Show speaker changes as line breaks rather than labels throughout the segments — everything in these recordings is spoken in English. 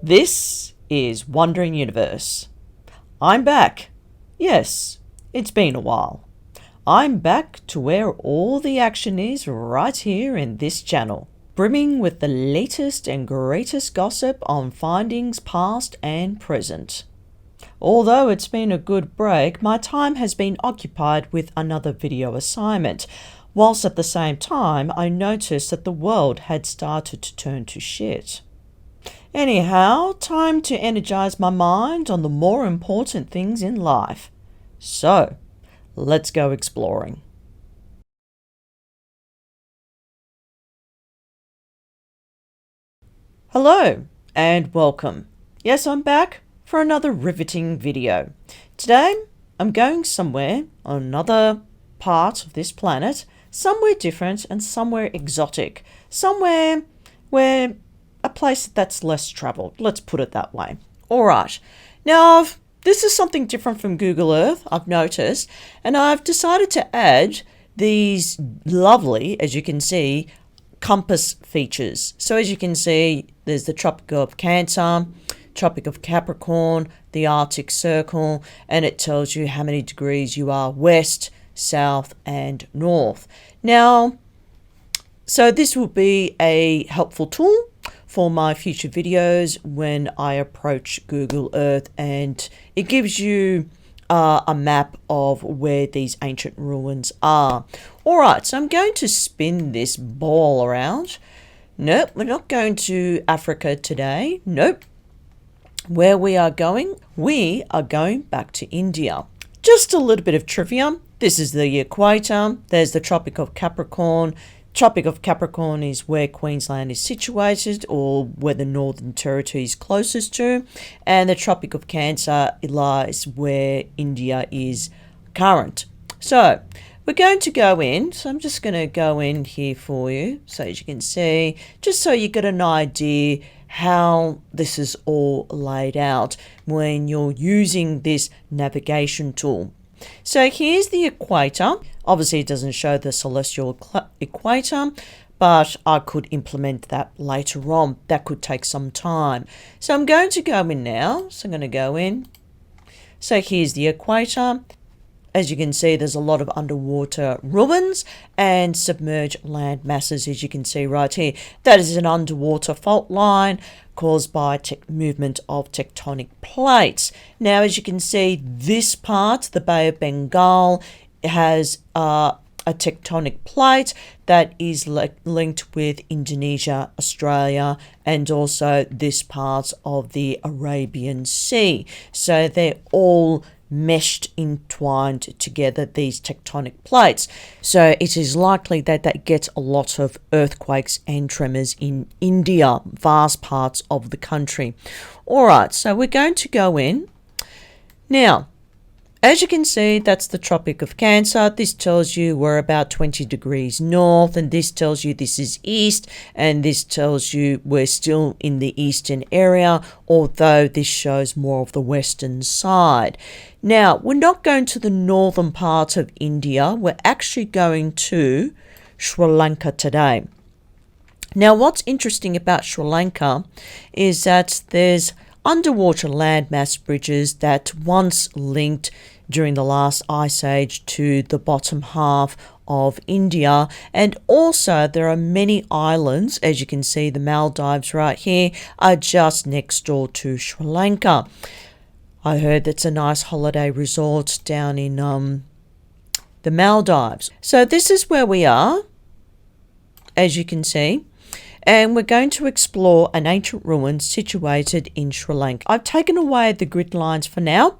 This is Wandering Universe. I'm back. Yes, it's been a while. I'm back to where all the action is right here in this channel, brimming with the latest and greatest gossip on findings past and present. Although it's been a good break, my time has been occupied with another video assignment, whilst at the same time I noticed that the world had started to turn to shit. Anyhow, time to energize my mind on the more important things in life. So, let's go exploring. Hello and welcome. Yes, I'm back for another riveting video. Today, I'm going somewhere on another part of this planet, somewhere different and somewhere exotic, somewhere where a place that's less traveled, let's put it that way. Alright, now this is something different from Google Earth, I've noticed, and I've decided to add these lovely, as you can see, compass features. So as you can see, there's the Tropic of Cancer, Tropic of Capricorn, the Arctic Circle, and it tells you how many degrees you are west, south, and north. Now, so this will be a helpful tool for my future videos when I approach Google Earth, and it gives you a map of where these ancient ruins are. Alright, so I'm going to spin this ball around. Nope, we're not going to Africa today. Nope. Where we are going back to India. Just a little bit of trivia. This is the equator. There's the Tropic of Capricorn. Tropic of Capricorn is where Queensland is situated, or where the Northern Territory is closest to, and the Tropic of Cancer lies where India is current. So we're going to go in, so I'm just going to go in here for you, so as you can see, just so you get an idea how this is all laid out when you're using this navigation tool. So here's the equator. Obviously it doesn't show the celestial equator, but I could implement that later on. That could take some time. So I'm going to go in now. So I'm going to go in. So here's the equator. As you can see, there's a lot of underwater ruins and submerged land masses, as you can see right here. That is an underwater fault line caused by movement of tectonic plates. Now, as you can see, this part, the Bay of Bengal, has a tectonic plate that is linked with Indonesia, Australia, and also this part of the Arabian Sea. So they're all meshed, entwined together, these tectonic plates. So it is likely that that gets a lot of earthquakes and tremors in India, vast parts of the country. All right, so we're going to go in. Now, as you can see, that's the Tropic of Cancer. This tells you we're about 20 degrees north, and this tells you this is east, and this tells you we're still in the eastern area, although this shows more of the western side. Now, we're not going to the northern part of India. We're actually going to Sri Lanka today. Now, what's interesting about Sri Lanka is that there's underwater landmass bridges that once linked during the last ice age to the bottom half of India, and also there are many islands. As you can see, the Maldives right here are just next door to Sri Lanka. I heard that's a nice holiday resort down in the Maldives. So this is where we are, as you can see. And we're going to explore an ancient ruin situated in Sri Lanka. I've taken away the grid lines for now,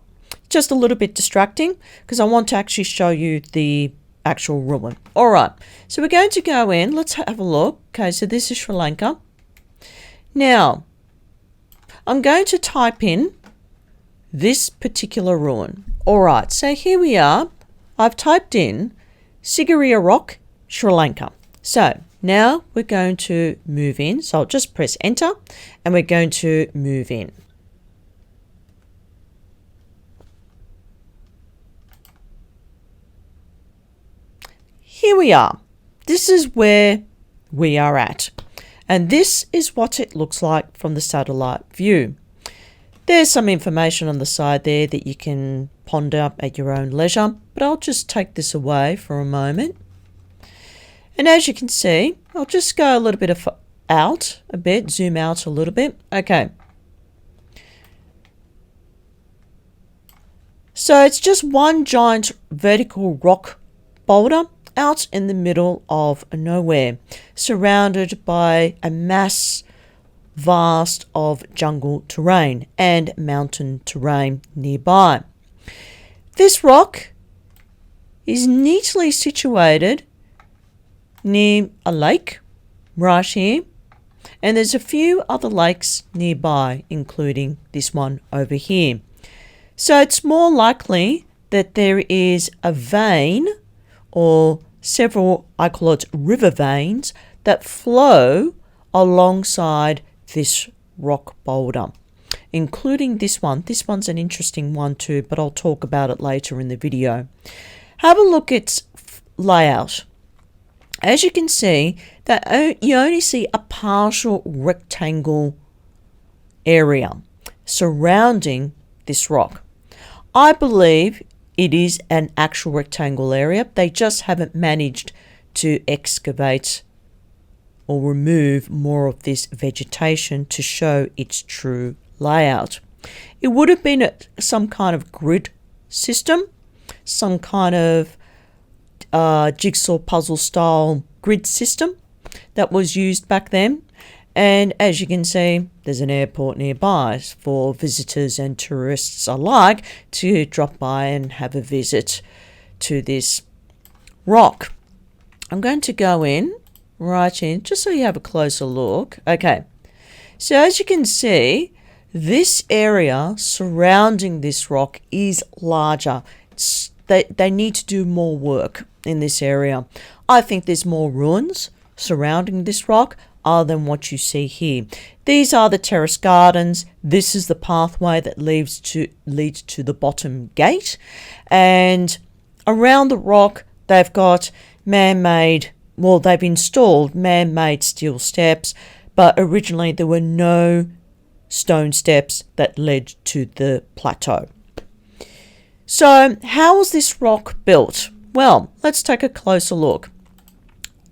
just a little bit distracting because I want to actually show you the actual ruin. All right, so we're going to go in. Let's have a look. Okay, so this is Sri Lanka. Now, I'm going to type in this particular ruin. All right, so here we are. I've typed in Sigiriya Rock, Sri Lanka. So now we're going to move in. So I'll just press enter and we're going to move in. Here we are. This is where we are at. And this is what it looks like from the satellite view. There's some information on the side there that you can ponder at your own leisure, but I'll just take this away for a moment. And as you can see, I'll just go a little bit zoom out a little bit. Okay. So it's just one giant vertical rock boulder out in the middle of nowhere, surrounded by a vast of jungle terrain and mountain terrain nearby. This rock is neatly situated near a lake right here, and there's a few other lakes nearby, including this one over here. So it's more likely that there is a vein or several, I call it river veins, that flow alongside this rock boulder, including this one. This one's an interesting one too, but I'll talk about it later in the video. Have a look at its layout. As you can see, that you only see a partial rectangle area surrounding this rock. I believe it is an actual rectangle area. They just haven't managed to excavate or remove more of this vegetation to show its true layout. It would have been some kind of grid system, some kind of jigsaw puzzle style grid system that was used back then. And as you can see, there's an airport nearby for visitors and tourists alike to drop by and have a visit to this rock. I'm going to go right in, just so you have a closer look. Okay, so as you can see, this area surrounding this rock is larger. They need to do more work in this area. I think there's more ruins surrounding this rock other than what you see here. These are the terrace gardens. This is the pathway that leads to the bottom gate. And around the rock, they've got they've installed man-made steel steps, but originally there were no stone steps that led to the plateau. So how was this rock built? Well, let's take a closer look.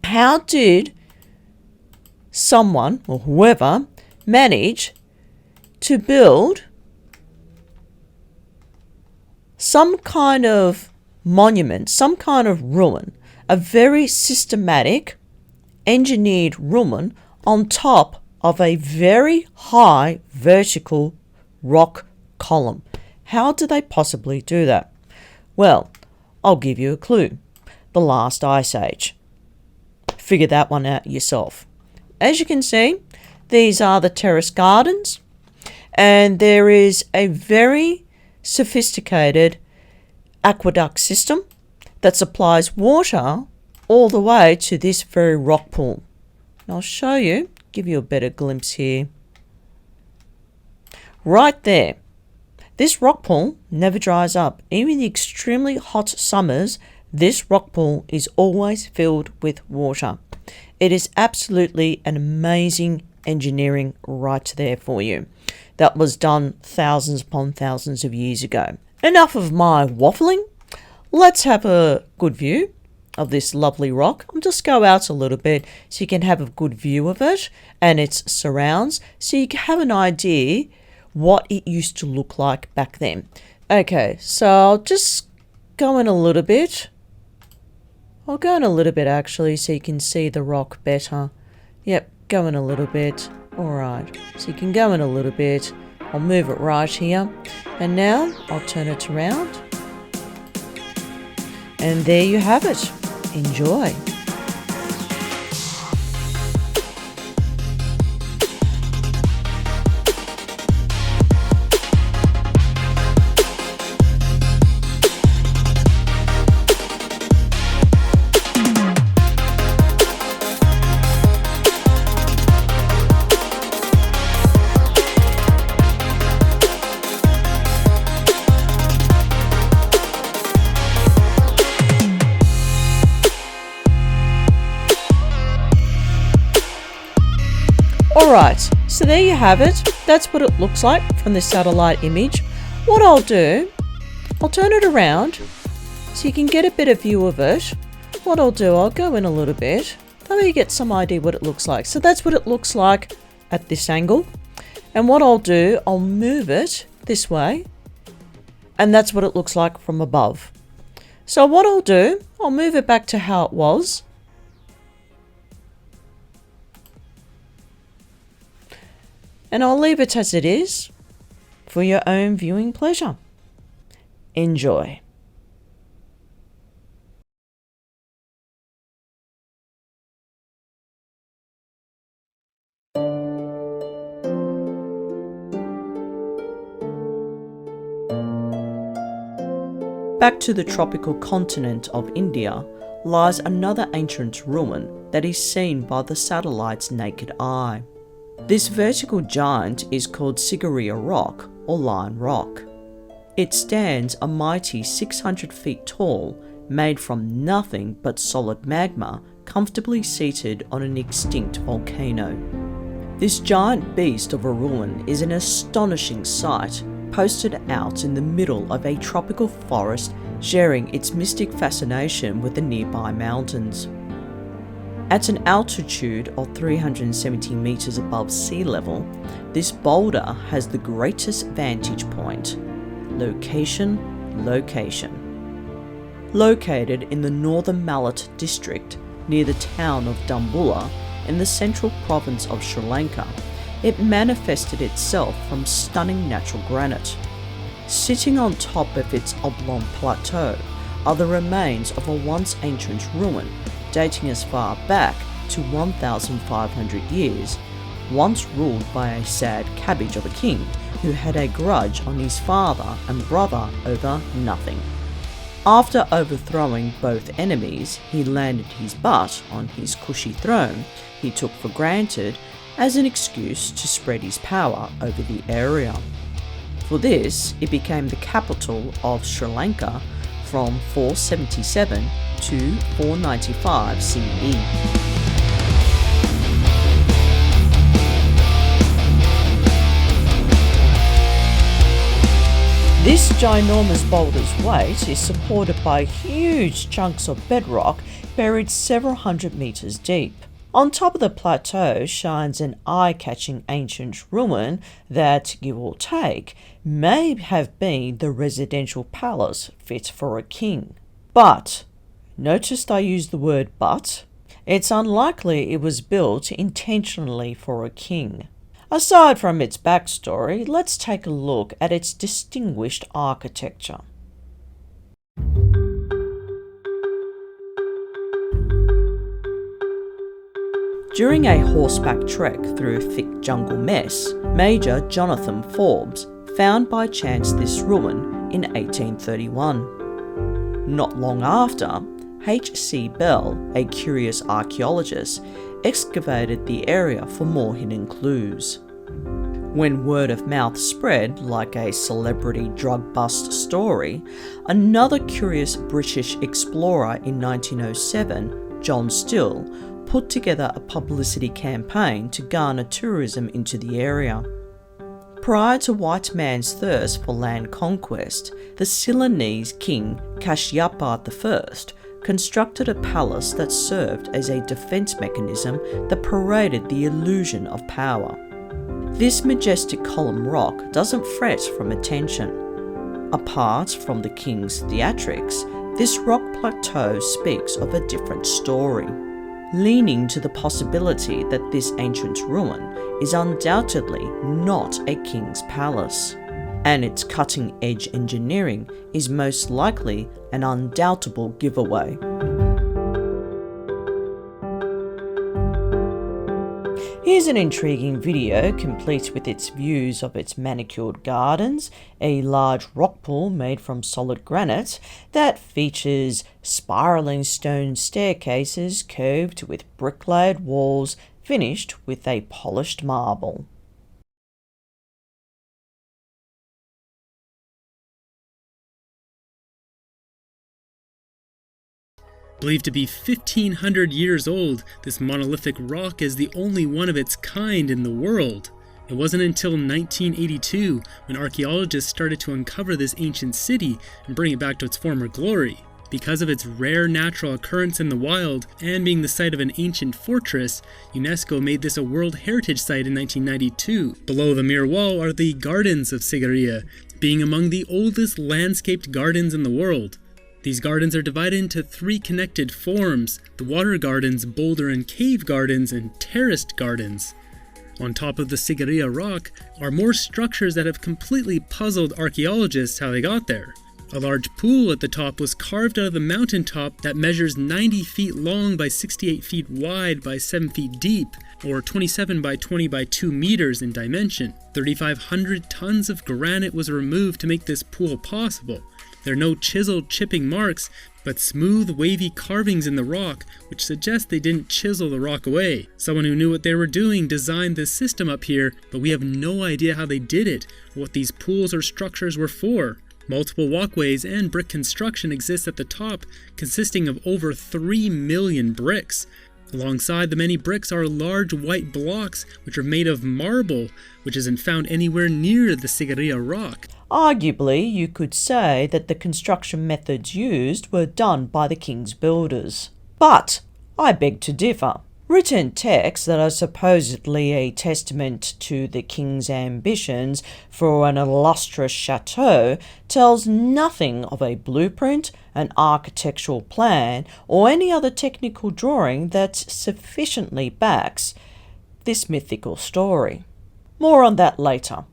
How did someone or whoever manage to build some kind of monument, some kind of ruin, a very systematic engineered ruin on top of a very high vertical rock column? How do they possibly do that? Well, I'll give you a clue. The last ice age. Figure that one out yourself. As you can see, these are the terrace gardens, and there is a very sophisticated aqueduct system that supplies water all the way to this very rock pool. And I'll show you, give you a better glimpse here. Right there. This rock pool never dries up. Even in the extremely hot summers, this rock pool is always filled with water. It is absolutely an amazing engineering right there for you. That was done thousands upon thousands of years ago. Enough of my waffling. Let's have a good view of this lovely rock. I'll just go out a little bit so you can have a good view of it and its surrounds, so you can have an idea what it used to look like back then. Okay, so I'll just go in a little bit. I'll go in a little bit actually so you can see the rock better. Yep, go in a little bit. Alright, so you can go in a little bit. I'll move it right here. And now I'll turn it around. And there you have it. Enjoy. Alright, so there you have it. That's what it looks like from the satellite image. What I'll do, I'll turn it around so you can get a better view of it. What I'll do, I'll go in a little bit. That way you get some idea what it looks like. So that's what it looks like at this angle. And what I'll do, I'll move it this way. And that's what it looks like from above. So what I'll do, I'll move it back to how it was. And I'll leave it as it is for your own viewing pleasure. Enjoy. Back to the tropical continent of India lies another ancient ruin that is seen by the satellite's naked eye. This vertical giant is called Sigiriya Rock or Lion Rock. It stands a mighty 600 feet tall, made from nothing but solid magma, comfortably seated on an extinct volcano. This giant beast of a ruin is an astonishing sight, posted out in the middle of a tropical forest, sharing its mystic fascination with the nearby mountains. At an altitude of 370 meters above sea level, this boulder has the greatest vantage point. Location, location. Located in the northern Mallet district, near the town of Dambulla, in the central province of Sri Lanka, it manifested itself from stunning natural granite. Sitting on top of its oblong plateau are the remains of a once ancient ruin dating as far back to 1,500 years, once ruled by a sad cabbage of a king who had a grudge on his father and brother over nothing. After overthrowing both enemies, he landed his butt on his cushy throne he took for granted as an excuse to spread his power over the area. For this, it became the capital of Sri Lanka from 477 to 495 CE. This ginormous boulder's weight is supported by huge chunks of bedrock buried several hundred meters deep. On top of the plateau shines an eye-catching ancient ruin that, give or take, may have been the residential palace fit for a king. But, noticed I used the word but? It's unlikely it was built intentionally for a king. Aside from its backstory, let's take a look at its distinguished architecture. During a horseback trek through a thick jungle mess, Major Jonathan Forbes found by chance this ruin in 1831. Not long after, H.C. Bell, a curious archaeologist, excavated the area for more hidden clues. When word of mouth spread like a celebrity drug bust story, another curious British explorer in 1907, John Still, put together a publicity campaign to garner tourism into the area. Prior to white man's thirst for land conquest, the Ceylonese King Kashyapa I constructed a palace that served as a defense mechanism that paraded the illusion of power. This majestic column rock doesn't fret from attention. Apart from the king's theatrics, this rock plateau speaks of a different story, leaning to the possibility that this ancient ruin is undoubtedly not a king's palace, and its cutting-edge engineering is most likely an undoubtable giveaway. Here's an intriguing video complete with its views of its manicured gardens, a large rock pool made from solid granite that features spiralling stone staircases curved with brick-laid walls finished with a polished marble.
Believed to be 1,500 years old, this monolithic rock is the only one of its kind in the world. It wasn't until 1982 when archaeologists started to uncover this ancient city and bring it back to its former glory. Because of its rare natural occurrence in the wild and being the site of an ancient fortress, UNESCO made this a World Heritage Site in 1992. Below the mere wall are the Gardens of Sigiriya, being among the oldest landscaped gardens in the world. These gardens are divided into 3 connected forms: the water gardens, boulder and cave gardens, and terraced gardens. On top of the Sigiriya rock are more structures that have completely puzzled archaeologists how they got there. A large pool at the top was carved out of the mountaintop that measures 90 feet long by 68 feet wide by 7 feet deep, or 27 by 20 by 2 meters in dimension. 3,500 tons of granite was removed to make this pool possible. There are no chiseled chipping marks, but smooth, wavy carvings in the rock, which suggest they didn't chisel the rock away. Someone who knew what they were doing designed this system up here, but we have no idea how they did it, or what these pools or structures were for. Multiple walkways and brick construction exist at the top, consisting of over 3 million bricks. Alongside the many bricks are large white blocks, which are made of marble, which isn't found anywhere near the Sigiriya rock.
Arguably, you could say that the construction methods used were done by the king's builders. But I beg to differ. Written texts that are supposedly a testament to the king's ambitions for an illustrious chateau tells nothing of a blueprint, an architectural plan, or any other technical drawing that sufficiently backs this mythical story. More on that later.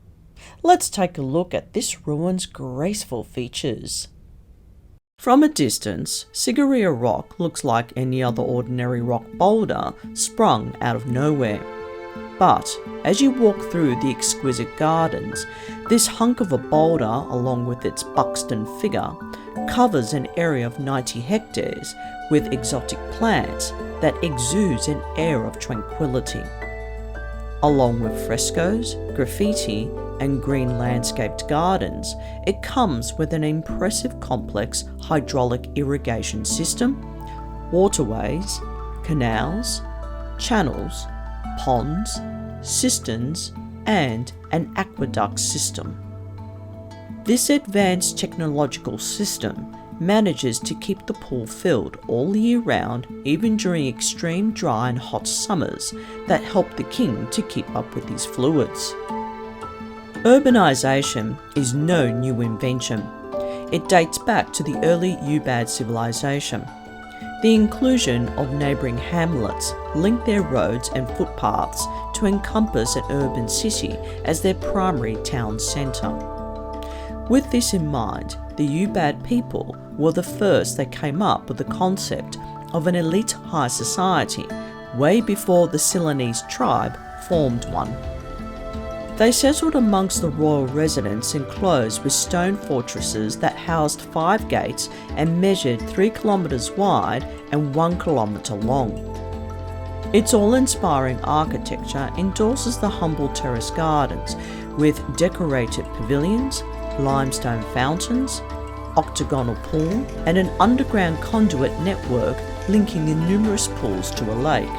Let's take a look at this ruin's graceful features. From a distance, Sigiriya rock looks like any other ordinary rock boulder sprung out of nowhere. But as you walk through the exquisite gardens, this hunk of a boulder, along with its buxton figure, covers an area of 90 hectares with exotic plants that exudes an air of tranquility. Along with frescoes, graffiti, and green landscaped gardens, it comes with an impressive complex hydraulic irrigation system, waterways, canals, channels, ponds, cisterns, and an aqueduct system. This advanced technological system manages to keep the pool filled all year round, even during extreme dry and hot summers that help the king to keep up with his fluids. Urbanization is no new invention. It dates back to the early Ubad civilization. The inclusion of neighbouring hamlets linked their roads and footpaths to encompass an urban city as their primary town centre. With this in mind, the Ubad people were the first that came up with the concept of an elite high society way before the Ceylonese tribe formed one. They settled amongst the royal residence enclosed with stone fortresses that housed 5 gates and measured 3 kilometres wide and 1 kilometre long. Its awe-inspiring architecture endorses the humble terrace gardens with decorated pavilions, limestone fountains, octagonal pool, and an underground conduit network linking the numerous pools to a lake.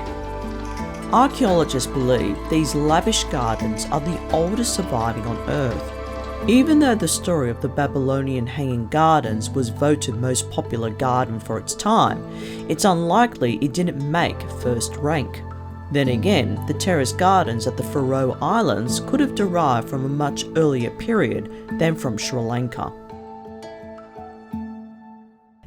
Archaeologists believe these lavish gardens are the oldest surviving on Earth. Even though the story of the Babylonian Hanging Gardens was voted most popular garden for its time, it's unlikely it didn't make first rank. Then again, the terrace gardens at the Faroe Islands could have derived from a much earlier period than from Sri Lanka.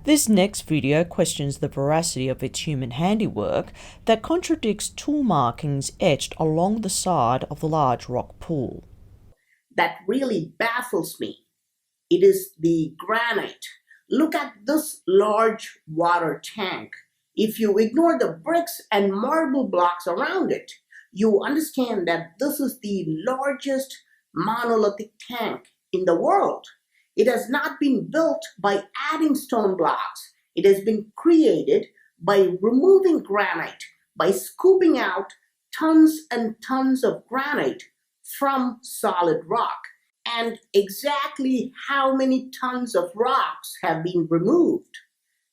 This next video questions the veracity of its human handiwork that contradicts tool markings etched along the side of the large rock pool.
That really baffles me. It is the granite. Look at this large water tank. If you ignore the bricks and marble blocks around it, you understand that this is the largest monolithic tank in the world. It has not been built by adding stone blocks. It has been created by removing granite, by scooping out tons and tons of granite from solid rock. And exactly how many tons of rocks have been removed?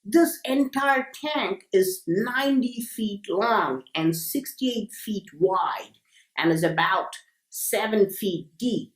This entire tank is 90 feet long and 68 feet wide and is about 7 feet deep.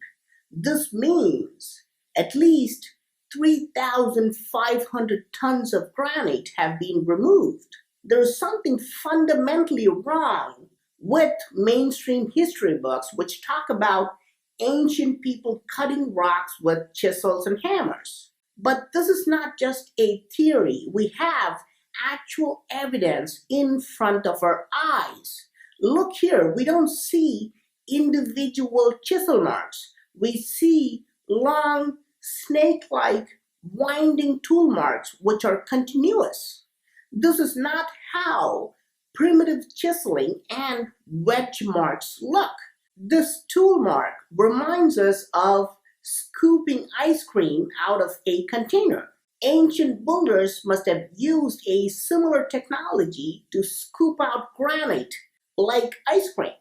This means at least 3,500 tons of granite have been removed. There is something fundamentally wrong with mainstream history books which talk about ancient people cutting rocks with chisels and hammers. But this is not just a theory. We have actual evidence in front of our eyes. Look here, we don't see individual chisel marks. We see long, snake-like, winding tool marks which are continuous. This is not how primitive chiseling and wedge marks look. This tool mark reminds us of scooping ice cream out of a container. Ancient builders must have used a similar technology to scoop out granite like ice cream.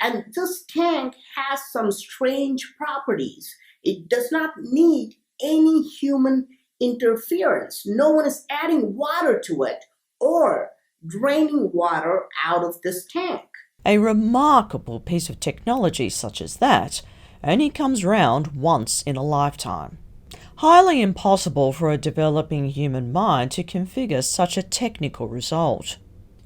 And this tank has some strange properties. It does not need any human interference. No one is adding water to it or draining water out of this tank.
A remarkable piece of technology such as that only comes round once in a lifetime. Highly impossible for a developing human mind to configure such a technical result.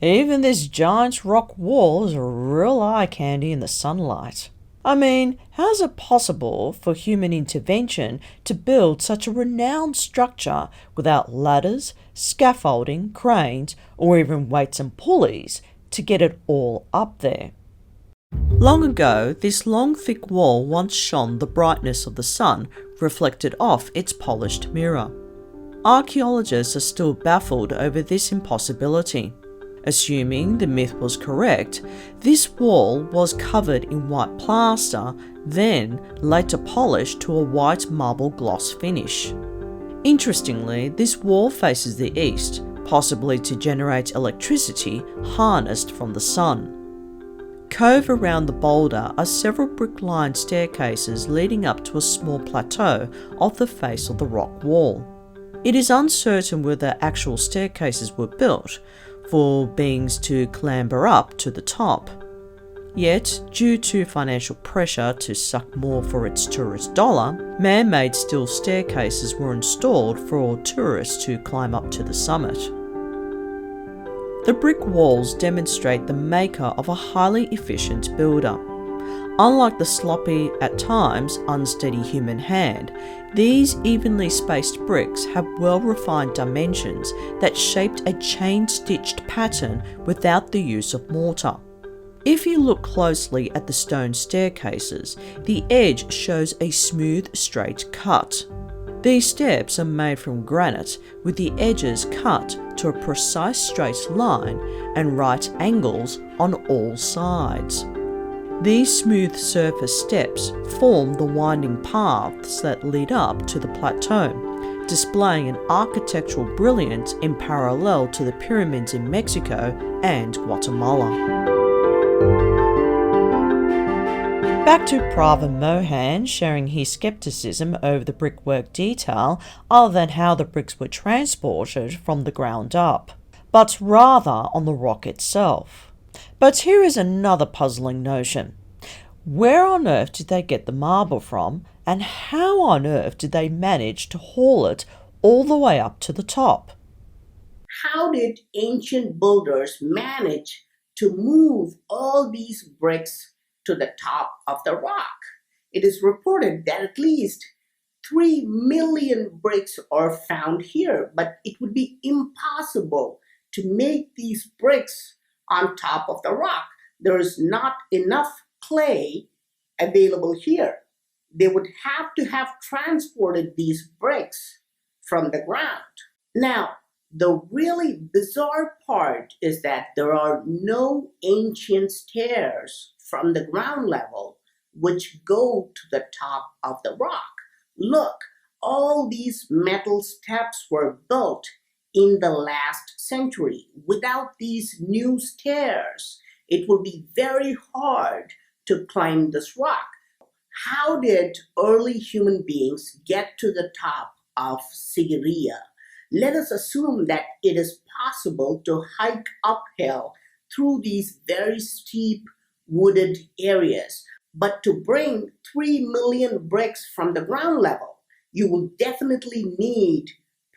Even this giant rock wall is a real eye candy in the sunlight. I mean, how is it possible for human intervention to build such a renowned structure without ladders, scaffolding, cranes, or even weights and pulleys to get it all up there? Long ago, this long thick wall once shone the brightness of the sun reflected off its polished mirror. Archaeologists are still baffled over this impossibility. Assuming the myth was correct, this wall was covered in white plaster, then later polished to a white marble gloss finish. Interestingly, this wall faces the east, possibly to generate electricity harnessed from the sun. Cove around the boulder are several brick-lined staircases leading up to a small plateau off the face of the rock wall. It is uncertain whether actual staircases were built for beings to clamber up to the top. Yet, due to financial pressure to suck more for its tourist dollar, man-made steel staircases were installed for tourists to climb up to the summit. The brick walls demonstrate the maker of a highly efficient builder. Unlike the sloppy, at times unsteady human hand, these evenly spaced bricks have well-refined dimensions that shaped a chain-stitched pattern without the use of mortar. If you look closely at the stone staircases, the edge shows a smooth, straight cut. These steps are made from granite, with the edges cut to a precise straight line and right angles on all sides. These smooth surface steps form the winding paths that lead up to the plateau, displaying an architectural brilliance in parallel to the pyramids in Mexico and Guatemala. Back to Prava Mohan sharing his skepticism over the brickwork detail other than how the bricks were transported from the ground up, but rather on the rock itself. But here is another puzzling notion. Where on earth did they get the marble from, and how on earth did they manage to haul it all the way up to the top?
How did ancient builders manage to move all these bricks to the top of the rock? It is reported that at least 3 million bricks are found here, but it would be impossible to make these bricks on top of the rock. There is not enough clay available here. They would have to have transported these bricks from the ground. Now, the really bizarre part is that there are no ancient stairs from the ground level which go to the top of the rock. Look, all these metal steps were built in the last century. Without these new stairs, it will be very hard to climb this rock. How did early human beings get to the top of Sigiriya? Let us assume that it is possible to hike uphill through these very steep wooded areas. But to bring 3 million bricks from the ground level, you will definitely need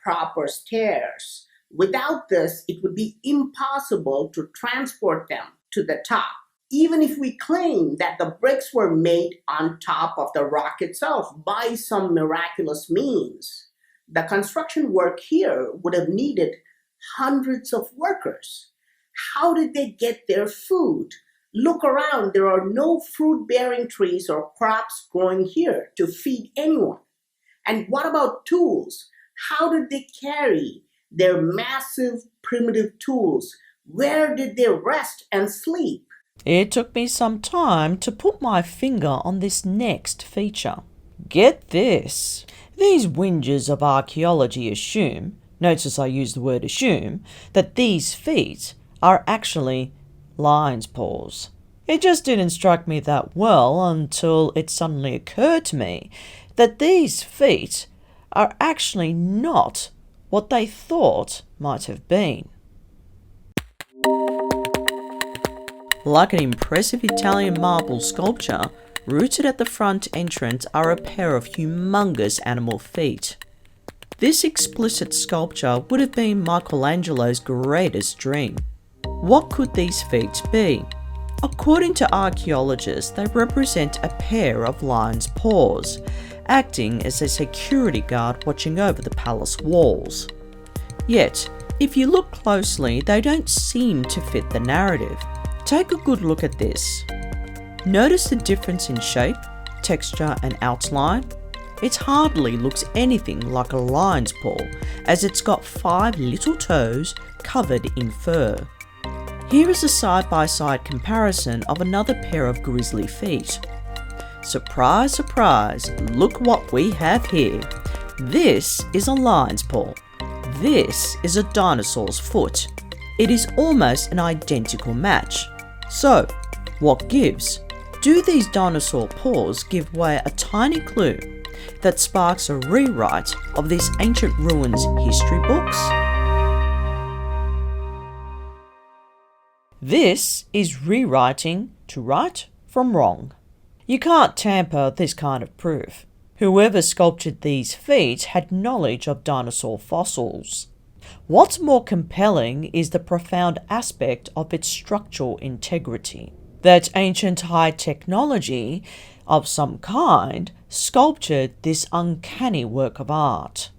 proper stairs. Without this, it would be impossible to transport them to the top. Even if we claim that the bricks were made on top of the rock itself by some miraculous means, the construction work here would have needed hundreds of workers. How did they get their food? Look around, there are no fruit bearing trees or crops growing here to feed anyone. And what about tools? How did they carry their massive primitive tools? Where did they rest and sleep?
It took me some time to put my finger on this next feature. Get this. These whingers of archaeology assume, notice I use the word assume, that these feet are actually lion's paws. It just didn't strike me that well until it suddenly occurred to me that these feet are actually not what they thought might have been. Like an impressive Italian marble sculpture, rooted at the front entrance are a pair of humongous animal feet. This explicit sculpture would have been Michelangelo's greatest dream. What could these feet be? According to archaeologists, they represent a pair of lion's paws, acting as a security guard watching over the palace walls. Yet, if you look closely, they don't seem to fit the narrative. Take a good look at this. Notice the difference in shape, texture and outline? It hardly looks anything like a lion's paw, as it's got 5 little toes covered in fur. Here is a side-by-side comparison of another pair of grisly feet. Surprise, surprise, look what we have here. This is a lion's paw. This is a dinosaur's foot. It is almost an identical match. So, what gives? Do these dinosaur paws give away a tiny clue that sparks a rewrite of this ancient ruins history books? This is rewriting to right from wrong. You can't tamper this kind of proof. Whoever sculptured these feet had knowledge of dinosaur fossils. What's more compelling is the profound aspect of its structural integrity. That ancient high technology of some kind sculptured this uncanny work of art.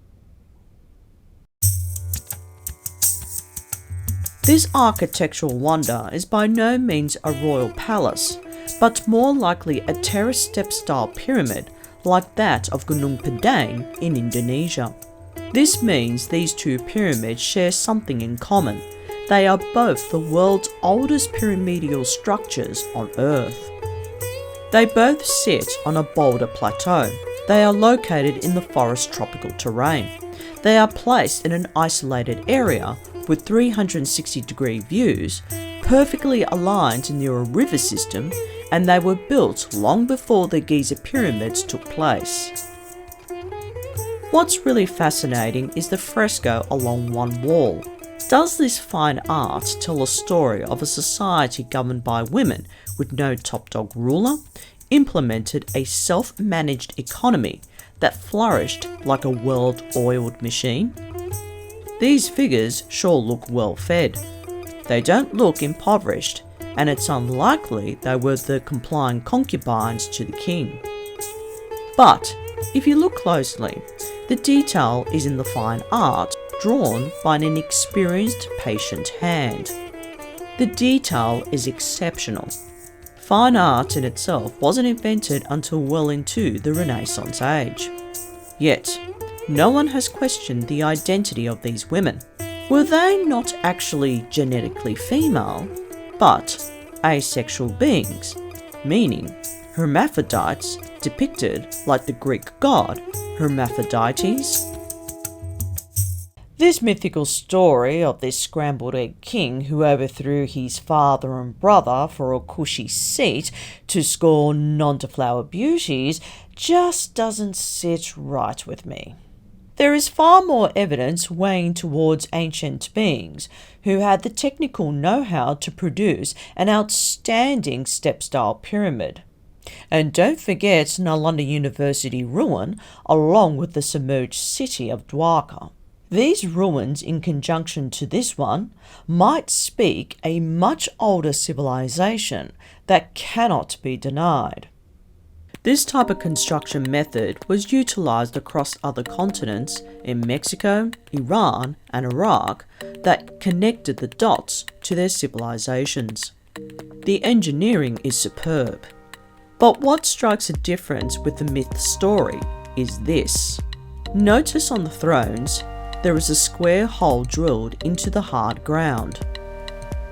This architectural wonder is by no means a royal palace, but more likely a terrace step style pyramid like that of Gunung Padang in Indonesia. This means these two pyramids share something in common. They are both the world's oldest pyramidal structures on Earth. They both sit on a boulder plateau. They are located in the forest tropical terrain. They are placed in an isolated area with 360-degree views, perfectly aligned near a river system, and they were built long before the Giza pyramids took place. What's really fascinating is the fresco along one wall. Does this fine art tell a story of a society governed by women with no top dog ruler, implemented a self-managed economy that flourished like a well-oiled machine? These figures sure look well fed. They don't look impoverished, and it's unlikely they were the complying concubines to the king. But if you look closely, the detail is in the fine art drawn by an inexperienced, patient hand. The detail is exceptional. Fine art in itself wasn't invented until well into the Renaissance age. Yet, no one has questioned the identity of these women. Were they not actually genetically female, but asexual beings, meaning hermaphrodites depicted like the Greek god Hermaphrodites? This mythical story of this scrambled egg king who overthrew his father and brother for a cushy seat to score non-deflower beauties just doesn't sit right with me. There is far more evidence weighing towards ancient beings who had the technical know-how to produce an outstanding step-style pyramid. And don't forget Nalanda University ruin along with the submerged city of Dwarka. These ruins, in conjunction to this one, might speak a much older civilization that cannot be denied. This type of construction method was utilized across other continents in Mexico, Iran, and Iraq that connected the dots to their civilizations. The engineering is superb. But what strikes a difference with the myth story is this. Notice on the thrones, there is a square hole drilled into the hard ground.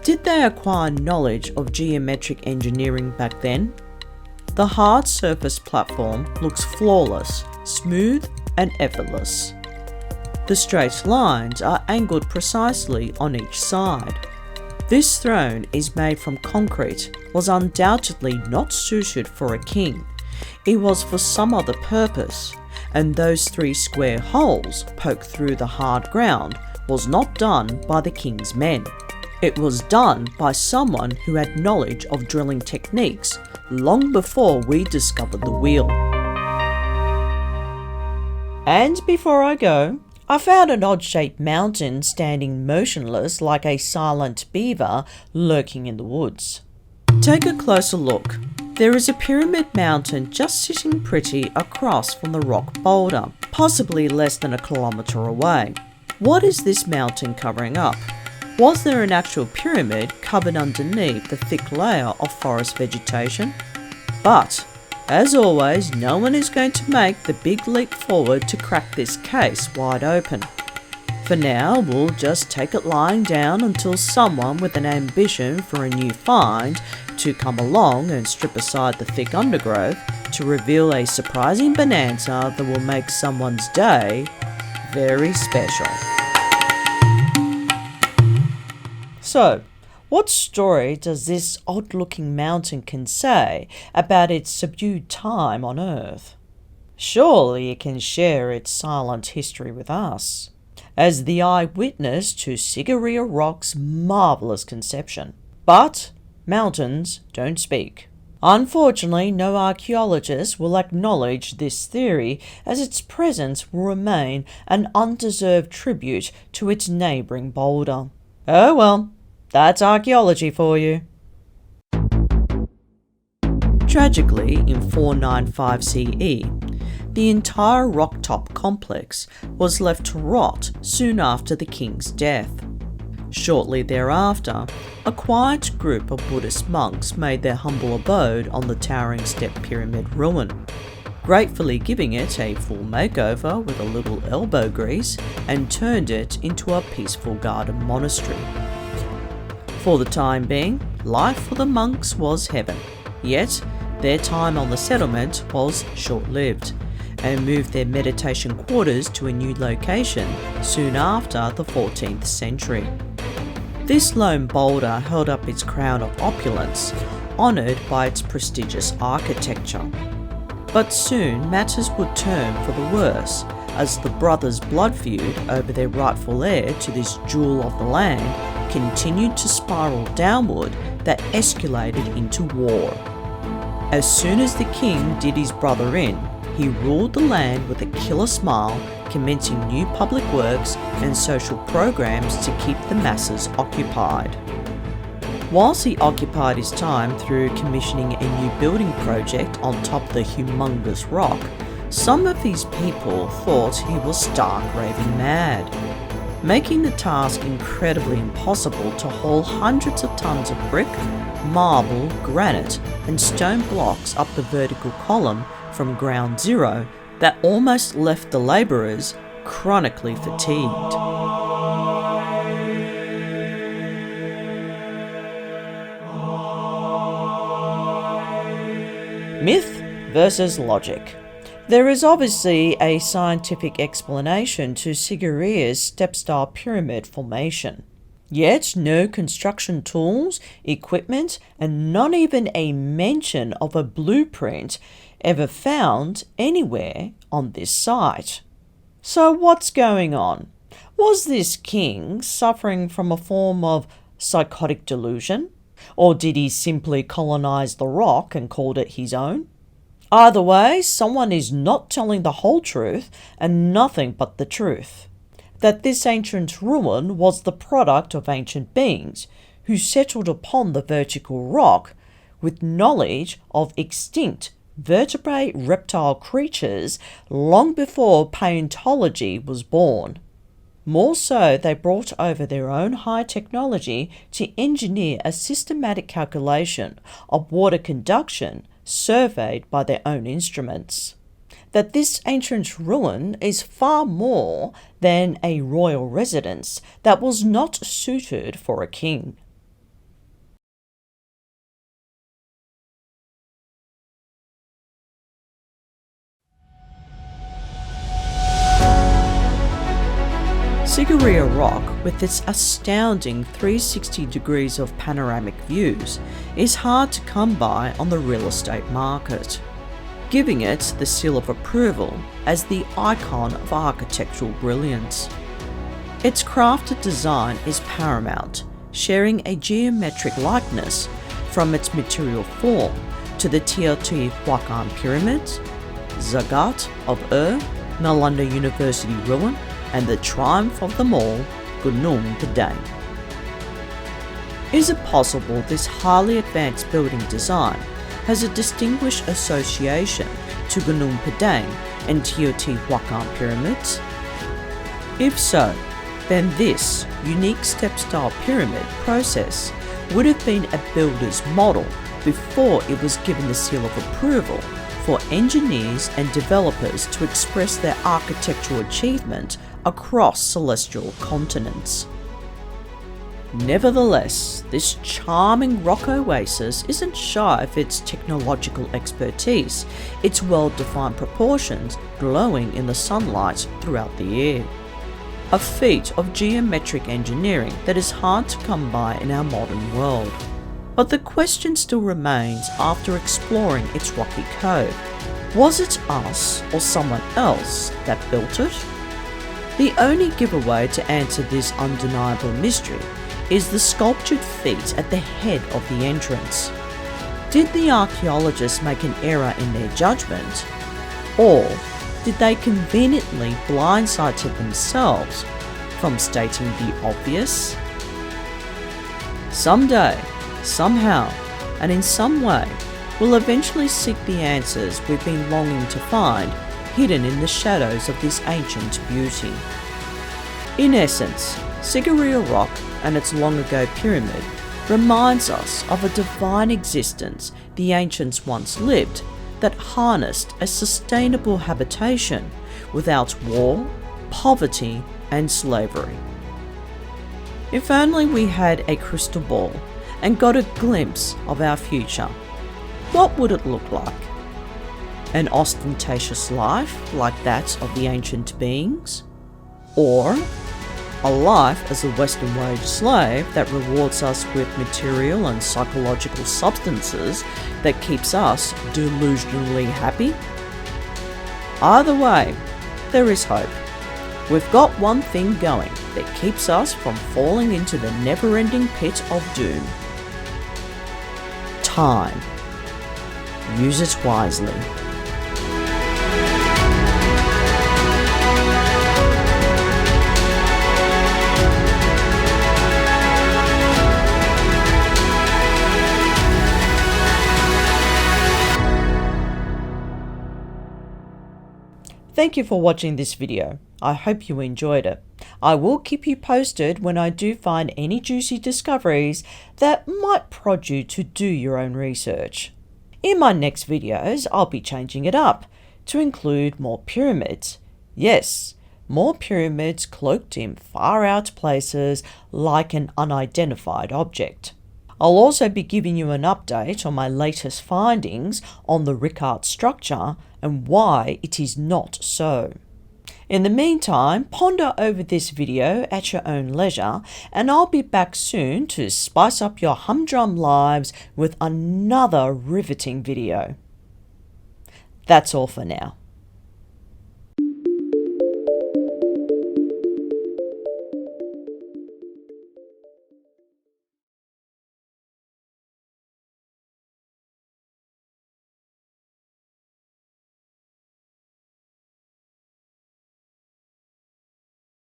Did they acquire knowledge of geometric engineering back then? The hard surface platform looks flawless, smooth and effortless. The straight lines are angled precisely on each side. This throne is made from concrete, was undoubtedly not suited for a king. It was for some other purpose, and those 3 square holes poked through the hard ground was not done by the king's men. It was done by someone who had knowledge of drilling techniques long before we discovered the wheel. And before I go, I found an odd-shaped mountain standing motionless like a silent beaver lurking in the woods. Take a closer look. There is a pyramid mountain just sitting pretty across from the rock boulder, possibly less than a kilometre away. What is this mountain covering up? Was there an actual pyramid covered underneath the thick layer of forest vegetation? But, as always, no one is going to make the big leap forward to crack this case wide open. For now, we'll just take it lying down until someone with an ambition for a new find to come along and strip aside the thick undergrowth to reveal a surprising bonanza that will make someone's day very special. So, what story does this odd-looking mountain can say about its subdued time on Earth? Surely it can share its silent history with us, as the eyewitness to Sigiriya Rock's marvellous conception. But mountains don't speak. Unfortunately, no archaeologist will acknowledge this theory, as its presence will remain an undeserved tribute to its neighbouring boulder. Oh well. That's archaeology for you. Tragically, in 495 CE, the entire rock-top complex was left to rot soon after the king's death. Shortly thereafter, a quiet group of Buddhist monks made their humble abode on the towering step pyramid ruin, gratefully giving it a full makeover with a little elbow grease and turned it into a peaceful garden monastery. For the time being, life for the monks was heaven, yet their time on the settlement was short-lived, and moved their meditation quarters to a new location soon after the 14th century. This lone boulder held up its crown of opulence, honoured by its prestigious architecture. But soon matters would turn for the worse, as the brothers' blood feud over their rightful heir to this jewel of the land continued to spiral downward that escalated into war. As soon as the king did his brother in, he ruled the land with a killer smile, commencing new public works and social programs to keep the masses occupied. Whilst he occupied his time through commissioning a new building project on top of the humungous rock, some of his people thought he was stark raving mad, making the task incredibly impossible to haul hundreds of tons of brick, marble, granite and stone blocks up the vertical column from ground zero that almost left the labourers chronically fatigued. Myth versus logic. There is obviously a scientific explanation to Sigiriya's step-style pyramid formation. Yet no construction tools, equipment, and not even a mention of a blueprint ever found anywhere on this site. So what's going on? Was this king suffering from a form of psychotic delusion? Or did he simply colonize the rock and called it his own? Either way, someone is not telling the whole truth and nothing but the truth. That this ancient ruin was the product of ancient beings who settled upon the vertical rock with knowledge of extinct vertebrate reptile creatures long before paleontology was born. More so, they brought over their own high technology to engineer a systematic calculation of water conduction surveyed by their own instruments. That this ancient ruin is far more than a royal residence that was not suited for a king. Sigiriya Rock, with its astounding 360 degrees of panoramic views, is hard to come by on the real estate market, giving it the seal of approval as the icon of architectural brilliance. Its crafted design is paramount, sharing a geometric likeness from its material form to the Teotihuacan pyramids, Zagat of Ur, Nalanda University ruin, and the triumph of them all, Gunung Padang. Is it possible this highly advanced building design has a distinguished association to Gunung Padang and Teotihuacan pyramids? If so, then this unique step-style pyramid process would have been a builder's model before it was given the seal of approval for engineers and developers to express their architectural achievement across celestial continents. Nevertheless, this charming rock oasis isn't shy of its technological expertise, its well-defined proportions glowing in the sunlight throughout the year. A feat of geometric engineering that is hard to come by in our modern world. But the question still remains after exploring its rocky cove. Was it us or someone else that built it? The only giveaway to answer this undeniable mystery is the sculptured feet at the head of the entrance. Did the archaeologists make an error in their judgment? Or did they conveniently blindside themselves from stating the obvious? Someday, somehow, and in some way, we'll eventually seek the answers we've been longing to find hidden in the shadows of this ancient beauty. In essence, Sigiriya Rock and its long-ago pyramid reminds us of a divine existence the ancients once lived that harnessed a sustainable habitation without war, poverty, and slavery. If only we had a crystal ball and got a glimpse of our future, what would it look like? An ostentatious life like that of the ancient beings? Or a life as a Western wage slave that rewards us with material and psychological substances that keeps us delusionally happy? Either way, there is hope. We've got one thing going that keeps us from falling into the never-ending pit of doom. Time. Use it wisely. Thank you for watching this video. I hope you enjoyed it. I will keep you posted when I do find any juicy discoveries that might prod you to do your own research. In my next videos, I'll be changing it up to include more pyramids. Yes, more pyramids cloaked in far out places like an unidentified object. I'll also be giving you an update on my latest findings on the Rickard structure and why it is not so. In the meantime, ponder over this video at your own leisure, and I'll be back soon to spice up your humdrum lives with another riveting video. That's all for now.